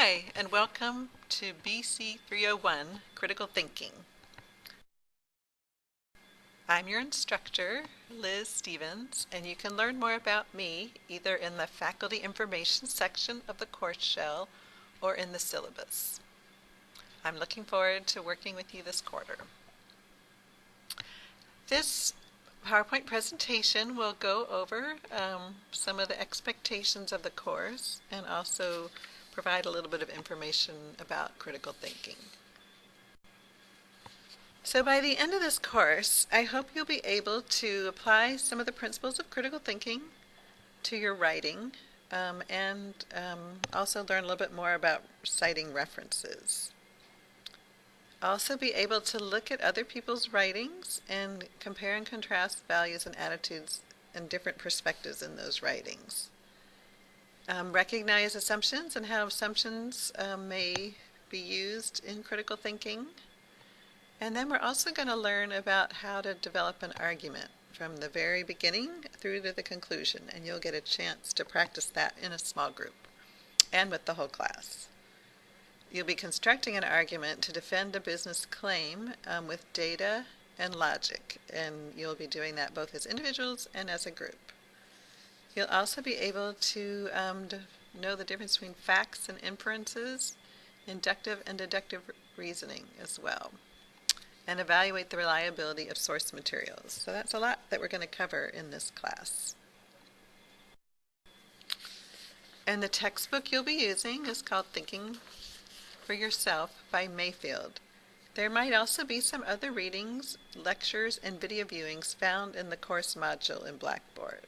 Hi, and welcome to BC301 Critical Thinking. I'm your instructor, Liz Stevens, and you can learn more about me either in the faculty information section of the course shell or in the syllabus. I'm looking forward to working with you this quarter. This PowerPoint presentation will go over some of the expectations of the course and also provide a little bit of information about critical thinking. So by the end of this course, I hope you'll be able to apply some of the principles of critical thinking to your writing and also learn a little bit more about citing references. Also be able to look at other people's writings and compare and contrast values and attitudes and different perspectives in those writings. Recognize assumptions and how assumptions may be used in critical thinking. And then we're also going to learn about how to develop an argument from the very beginning through to the conclusion, and you'll get a chance to practice that in a small group and with the whole class. You'll be constructing an argument to defend a business claim with data and logic, and you'll be doing that both as individuals and as a group. You'll also be able to know the difference between facts and inferences, inductive and deductive reasoning as well, and evaluate the reliability of source materials. So that's a lot that we're going to cover in this class. And the textbook you'll be using is called Thinking for Yourself by Mayfield. There might also be some other readings, lectures, and video viewings found in the course module in Blackboard.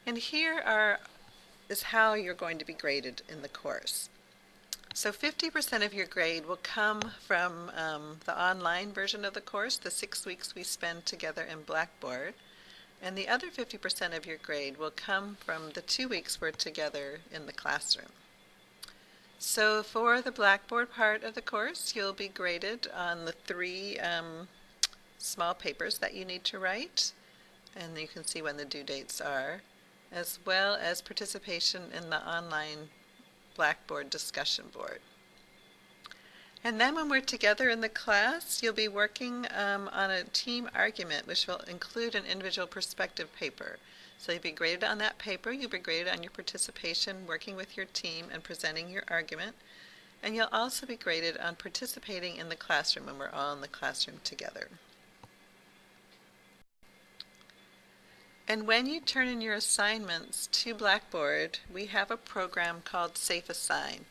And here is how you're going to be graded in the course. So 50% of your grade will come from the online version of the course, the 6 weeks we spend together in Blackboard. And the other 50% of your grade will come from the 2 weeks we're together in the classroom. So for the Blackboard part of the course, you'll be graded on the 3 small papers that you need to write. And you can see when the due dates are, as well as participation in the online Blackboard discussion board. And then when we're together in the class, you'll be working on a team argument, which will include an individual perspective paper. So you'll be graded on that paper, you'll be graded on your participation working with your team and presenting your argument, and you'll also be graded on participating in the classroom when we're all in the classroom together. And when you turn in your assignments to Blackboard, we have a program called Safe Assign.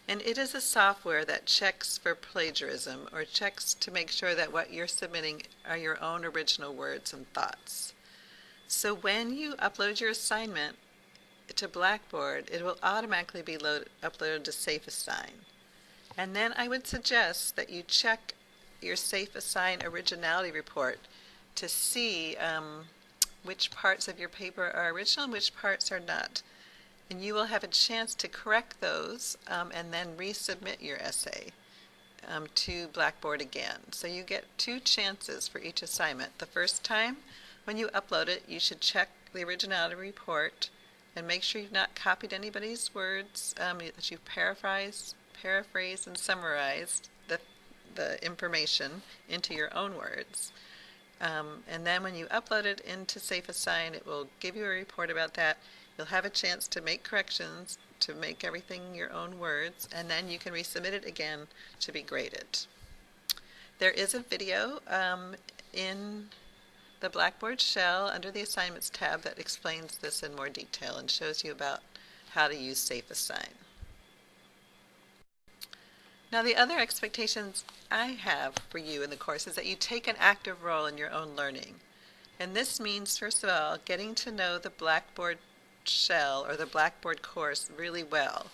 And it is a software that checks for plagiarism or checks to make sure that what you're submitting are your own original words and thoughts. So when you upload your assignment to Blackboard, it will automatically be uploaded to Safe Assign. And then I would suggest that you check your Safe Assign originality report to see which parts of your paper are original and which parts are not. And you will have a chance to correct those and then resubmit your essay to Blackboard again. So you get 2 chances for each assignment. The first time when you upload it, you should check the originality report and make sure you've not copied anybody's words, that you've paraphrased and summarized the information into your own words. And then when you upload it into Safe Assign, it will give you a report about that. You'll have a chance to make corrections, to make everything your own words, and then you can resubmit it again to be graded. There is a video in the Blackboard shell under the Assignments tab that explains this in more detail and shows you about how to use Safe Assign. Now the other expectations I have for you in the course is that you take an active role in your own learning. And this means, first of all, getting to know the Blackboard shell or the Blackboard course really well.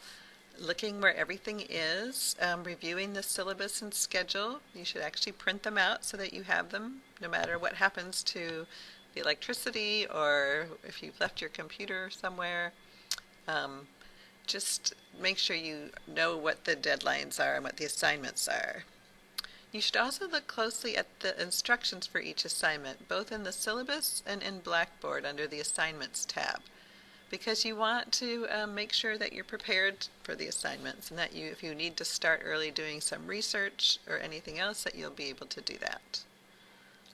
Looking where everything is, reviewing the syllabus and schedule. You should actually print them out so that you have them no matter what happens to the electricity or if you've left your computer somewhere. Just make sure you know what the deadlines are and what the assignments are. You should also look closely at the instructions for each assignment, both in the syllabus and in Blackboard under the Assignments tab. because you want to make sure that you're prepared for the assignments, and that if you need to start early doing some research or anything else, that you'll be able to do that.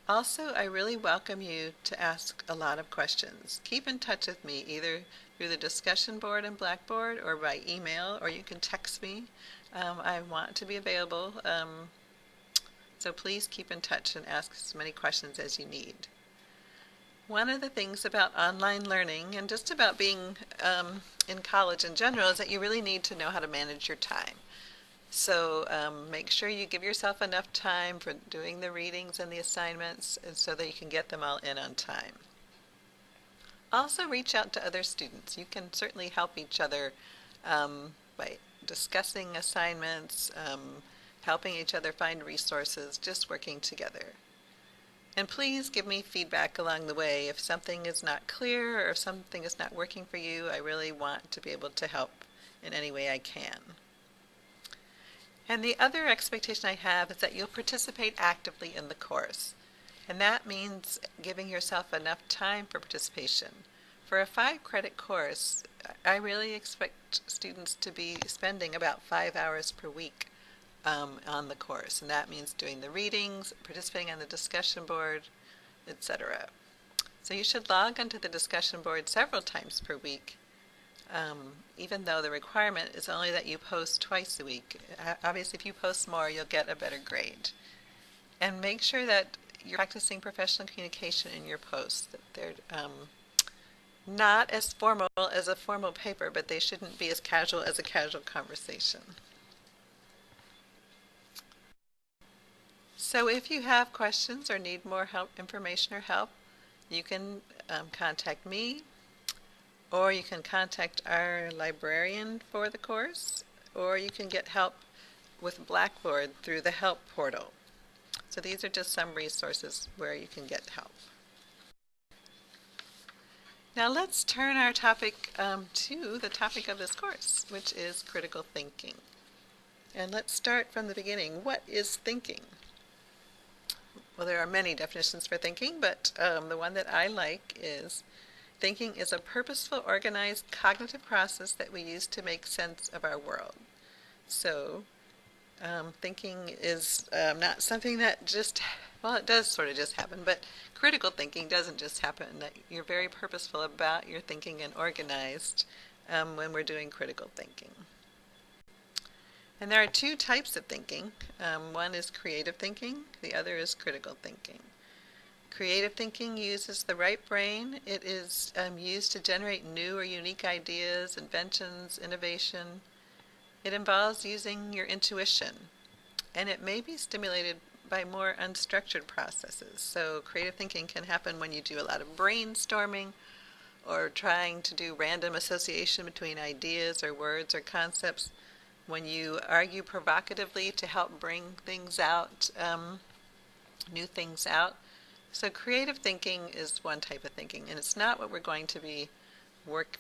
Also, I really welcome you to ask a lot of questions. Keep in touch with me either through the discussion board in Blackboard or by email, or you can text me. I want to be available, so please keep in touch and ask as many questions as you need. One of the things about online learning and just about being in college in general is that you really need to know how to manage your time. So make sure you give yourself enough time for doing the readings and the assignments, and so that you can get them all in on time. Also reach out to other students. You can certainly help each other by discussing assignments, helping each other find resources, just working together. And please give me feedback along the way. If something is not clear or if something is not working for you, I really want to be able to help in any way I can. And the other expectation I have is that you'll participate actively in the course. And that means giving yourself enough time for participation. For a 5-credit course, I really expect students to be spending about 5 hours per week on the course. And that means doing the readings, participating on the discussion board, etc. So you should log onto the discussion board several times per week, even though the requirement is only that you post twice a week. Obviously, if you post more, you'll get a better grade. And make sure that you're practicing professional communication in your posts, that they're not as formal as a formal paper, but they shouldn't be as casual as a casual conversation. So if you have questions or need more information or help, you can contact me, or you can contact our librarian for the course, or you can get help with Blackboard through the help portal. So these are just some resources where you can get help. Now let's turn our topic to the topic of this course, which is critical thinking. And let's start from the beginning. What is thinking? Well, there are many definitions for thinking, but the one that I like is: thinking is a purposeful, organized, cognitive process that we use to make sense of our world. So thinking is not something that just, well, it does sort of just happen, but critical thinking doesn't just happen. That you're very purposeful about your thinking and organized when we're doing critical thinking. And there are 2 types of thinking. One is creative thinking, the other is critical thinking. Creative thinking uses the right brain. It is used to generate new or unique ideas, inventions, innovation. It involves using your intuition, and it may be stimulated by more unstructured processes. So creative thinking can happen when you do a lot of brainstorming or trying to do random association between ideas or words or concepts, when you argue provocatively to help bring things out, new things out. So creative thinking is one type of thinking, and it's not what we're going to be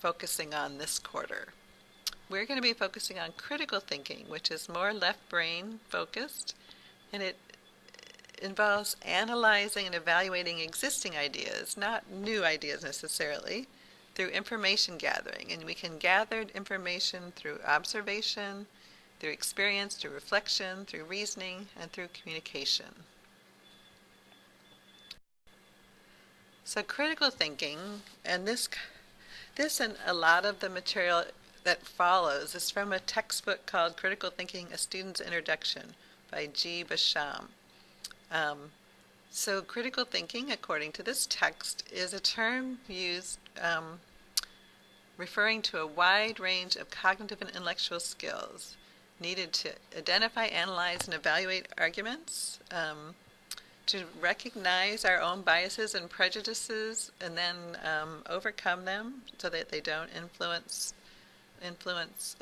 focusing on this quarter. We're going to be focusing on critical thinking, which is more left brain focused, and it involves analyzing and evaluating existing ideas, not new ideas necessarily, through information gathering. And we can gather information through observation, through experience, through reflection, through reasoning, and through communication. So critical thinking, and this and a lot of the material that follows is from a textbook called Critical Thinking, A Student's Introduction by G. Basham. So critical thinking, according to this text, is a term used referring to a wide range of cognitive and intellectual skills needed to identify, analyze, and evaluate arguments, to recognize our own biases and prejudices, and then overcome them so that they don't influence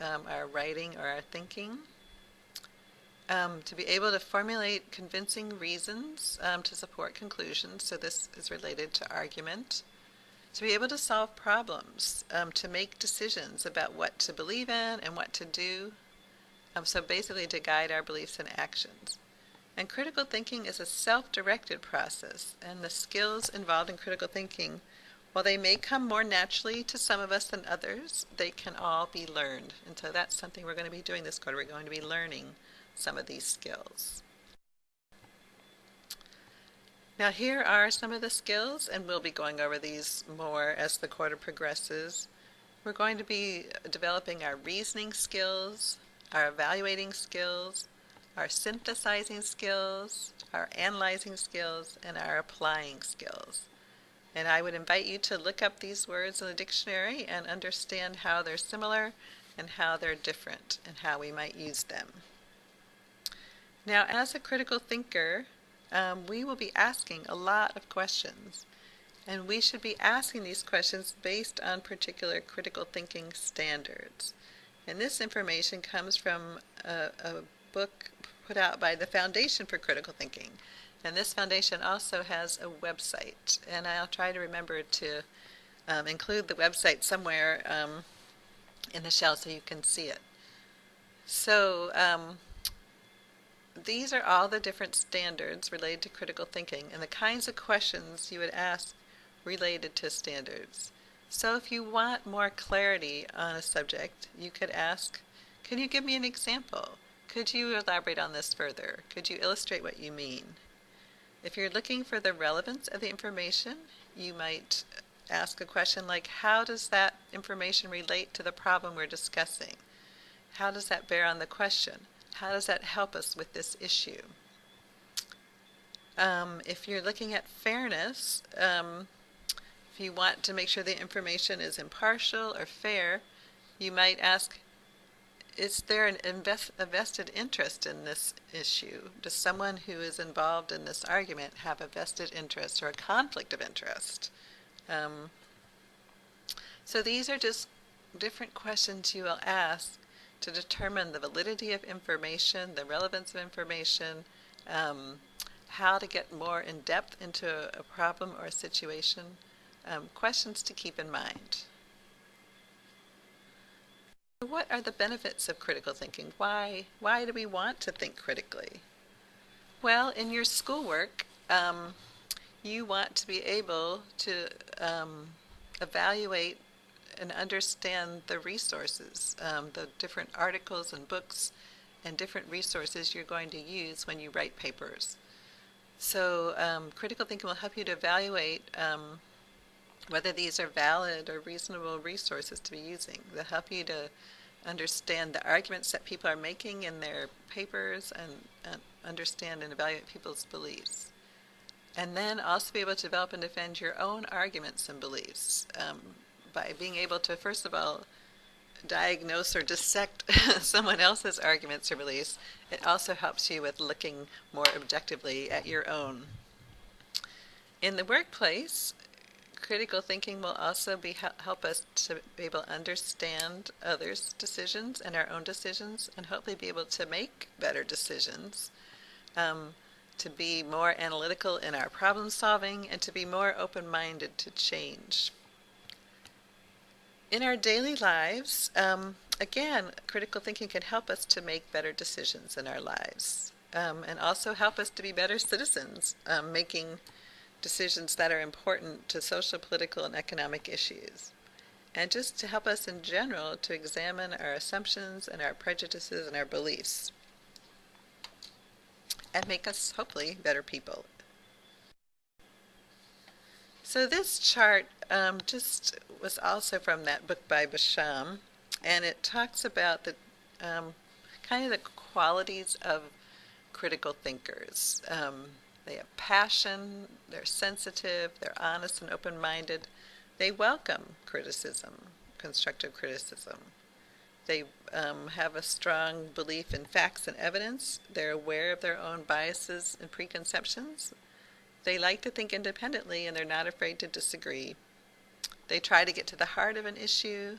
our writing or our thinking. To be able to formulate convincing reasons to support conclusions, so this is related to argument. To be able to solve problems, to make decisions about what to believe in and what to do, so basically to guide our beliefs and actions. And critical thinking is a self-directed process, and the skills involved in critical thinking While they may come more naturally to some of us than others, they can all be learned. And so that's something we're going to be doing this quarter. We're going to be learning some of these skills. Now here are some of the skills, and we'll be going over these more as the quarter progresses. We're going to be developing our reasoning skills, our evaluating skills, our synthesizing skills, our analyzing skills, and our applying skills. And I would invite you to look up these words in the dictionary and understand how they're similar and how they're different and how we might use them. Now, as a critical thinker, we will be asking a lot of questions. And we should be asking these questions based on particular critical thinking standards. And this information comes from a book put out by the Foundation for Critical Thinking. And this foundation also has a website. And I'll try to remember to include the website somewhere in the shell so you can see it. So these are all the different standards related to critical thinking and the kinds of questions you would ask related to standards. So if you want more clarity on a subject, you could ask, can you give me an example? Could you elaborate on this further? Could you illustrate what you mean? If you're looking for the relevance of the information, you might ask a question like, how does that information relate to the problem we're discussing? How does that bear on the question? How does that help us with this issue? If you're looking at fairness, if you want to make sure the information is impartial or fair, you might ask, is there a vested interest in this issue? Does someone who is involved in this argument have a vested interest or a conflict of interest? So these are just different questions you will ask to determine the validity of information, the relevance of information, how to get more in depth into a problem or a situation, questions to keep in mind. What are the benefits of critical thinking? Why do we want to think critically? Well, in your schoolwork, you want to be able to evaluate and understand the resources, the different articles and books and different resources you're going to use when you write papers. So critical thinking will help you to evaluate whether these are valid or reasonable resources to be using. They'll help you to understand the arguments that people are making in their papers and understand and evaluate people's beliefs. And then also be able to develop and defend your own arguments and beliefs by being able to, first of all, diagnose or dissect someone else's arguments or beliefs. It also helps you with looking more objectively at your own. In the workplace, critical thinking will also help us to be able to understand others' decisions and our own decisions, and hopefully be able to make better decisions, to be more analytical in our problem solving, and to be more open-minded to change. In our daily lives, again, critical thinking can help us to make better decisions in our lives, and also help us to be better citizens, making decisions that are important to social, political, and economic issues. And just to help us in general to examine our assumptions and our prejudices and our beliefs, and make us, hopefully, better people. So this chart just was also from that book by Basham, and it talks about the kind of the qualities of critical thinkers. They have passion, they're sensitive, they're honest and open-minded. They welcome criticism, constructive criticism. They have a strong belief in facts and evidence. They're aware of their own biases and preconceptions. They like to think independently, and they're not afraid to disagree. They try to get to the heart of an issue.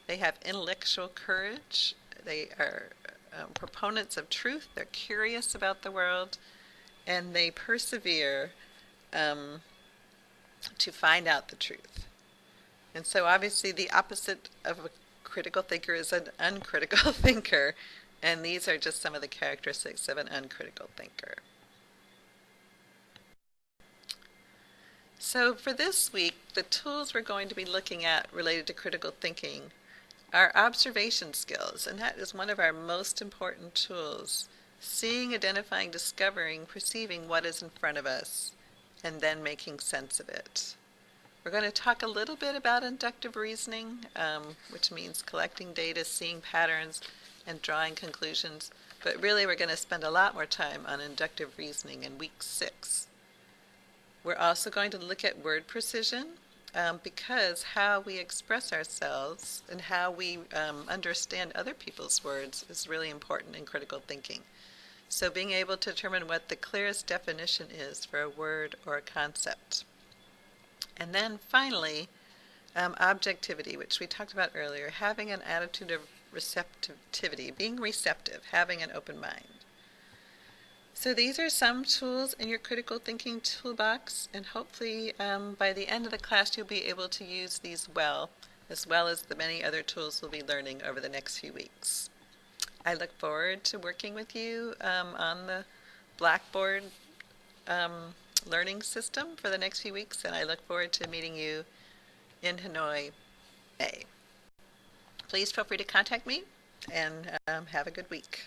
They have intellectual courage. They are proponents of truth. They're curious about the world, and they persevere to find out the truth. And so obviously the opposite of a critical thinker is an uncritical thinker, and these are just some of the characteristics of an uncritical thinker. So for this week, the tools we're going to be looking at related to critical thinking are observation skills, and that is one of our most important tools. Seeing, identifying, discovering, perceiving what is in front of us, and then making sense of it. We're going to talk a little bit about inductive reasoning, which means collecting data, seeing patterns, and drawing conclusions. But really, we're going to spend a lot more time on inductive reasoning in week 6. We're also going to look at word precision, because how we express ourselves and how we understand other people's words is really important in critical thinking. So being able to determine what the clearest definition is for a word or a concept. And then finally, objectivity, which we talked about earlier, having an attitude of receptivity, being receptive, having an open mind. So these are some tools in your critical thinking toolbox, and hopefully by the end of the class you'll be able to use these well as the many other tools we'll be learning over the next few weeks. I look forward to working with you on the Blackboard learning system for the next few weeks, and I look forward to meeting you in Hanoi, May. Please feel free to contact me, and have a good week.